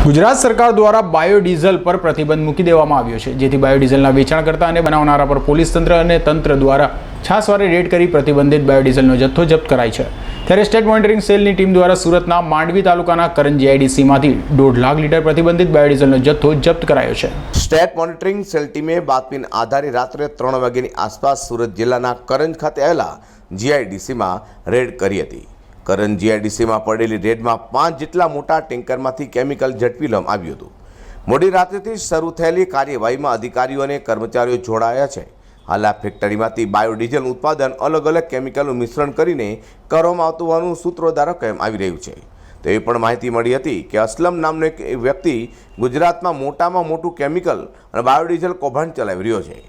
ગુજરાત સરકાર દ્વારા બાયોડીઝલ પર પ્રતિબંધ મૂકી દેવામાં આવ્યો છે, જેથી બાયોડીઝલના વેચાણકર્તા અને બનાવનારા પર પોલીસ તંત્ર અને તંત્ર દ્વારા છાસવારે રેડ કરી પ્રતિબંધિત બાયોડીઝલનો જથ્થો જપ્ત કરાય છે। ત્યારે સ્ટેટ મોનિટરિંગ સેલની ટીમ દ્વારા સુરતના માંડવી તાલુકાના કરંજ જીઆઈડીસીમાંથી 1.5 લાખ લીટર પ્રતિબંધિત બાયોડીઝલનો જથ્થો જપ્ત કરાયો છે। સ્ટેટ મોનિટરિંગ સેલ ટીમે બાતમીના આધારે રાત્રે 3 વાગ્યાની આસપાસ સુરત જિલ્લાના કરંજ ખાતે આવેલા જીઆઈડીસીમાં રેડ કરી હતી। કરંજ જીઆઈડીસીમાં પડેલી રેડમાં 5 જેટલા મોટા ટેન્કરમાંથી કેમિકલ ઝડપી લેવામાં આવ્યું હતું। મોડી રાત્રેથી શરૂ થયેલી કાર્યવાહીમાં અધિકારીઓ અને કર્મચારીઓ જોડાયા છે। હાલ આ ફેક્ટરીમાંથી બાયોડીઝલ ઉત્પાદન અલગ અલગ કેમિકલનું મિશ્રણ કરીને કરવામાં આવતું હોવાનું સૂત્રો દ્વારા કહેવામાં આવી રહ્યું છે। તેવી પણ માહિતી મળી હતી કે અસલમ નામનો એક વ્યક્તિ ગુજરાતમાં મોટામાં મોટું કેમિકલ અને બાયોડીઝલ કૌભાંડ ચલાવી રહ્યો છે।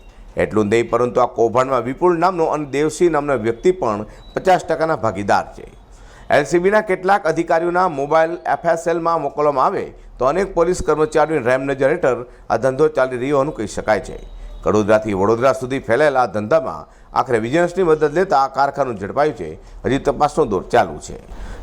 એટલું જ નહીં, પરંતુ આ કૌભાંડમાં વિપુલ નામનો અને દેવસિંહ નામનો વ્યક્તિ પણ 50% ભાગીદાર છે। એલસીબીના કેટલાક અધિકારીઓના મોબાઈલ એફએસએલમાં મોકલવામાં આવે તો અનેક પોલીસ કર્મચારીઓની રેમ નજર હેઠળ આ ધંધો ચાલી રહ્યો હોવાનું કહી શકાય છે। કડોદરાથી વડોદરા સુધી ફેલાયેલા આ ધંધામાં આખરે વિજિલન્સની મદદ લેતા આ કારખાનું ઝડપાયું છે। હજી તપાસનો દોર ચાલુ છે।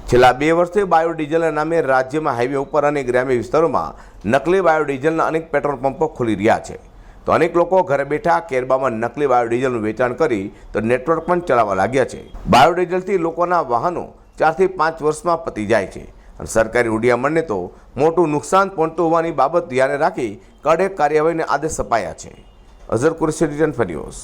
છેલ્લા 2 વર્ષથી બાયોડીઝલના નામે રાજ્યમાં હાઈવે ઉપર અને ગ્રામ્ય વિસ્તારોમાં નકલી બાયોડીઝલના અનેક પેટ્રોલ પંપો ખુલી રહ્યા છે। તો અનેક લોકો ઘરે બેઠા કેરબામાં નકલી બાયોડીઝલનું વેચાણ કરી તો નેટવર્ક પણ ચલાવવા લાગ્યા છે। બાયોડીઝલથી લોકોના વાહનો 4 થી 5 વર્ષમાં પતી જાય છે અને સરકારી હુંડિયામણને તો મોટું નુકસાન પહોંચતું હોવાની બાબત ધ્યાને રાખી કડક કાર્યવાહીને આદેશ અપાયા છે। અઝર કુરેશી, રિટર્ન ફર ન્યૂઝ।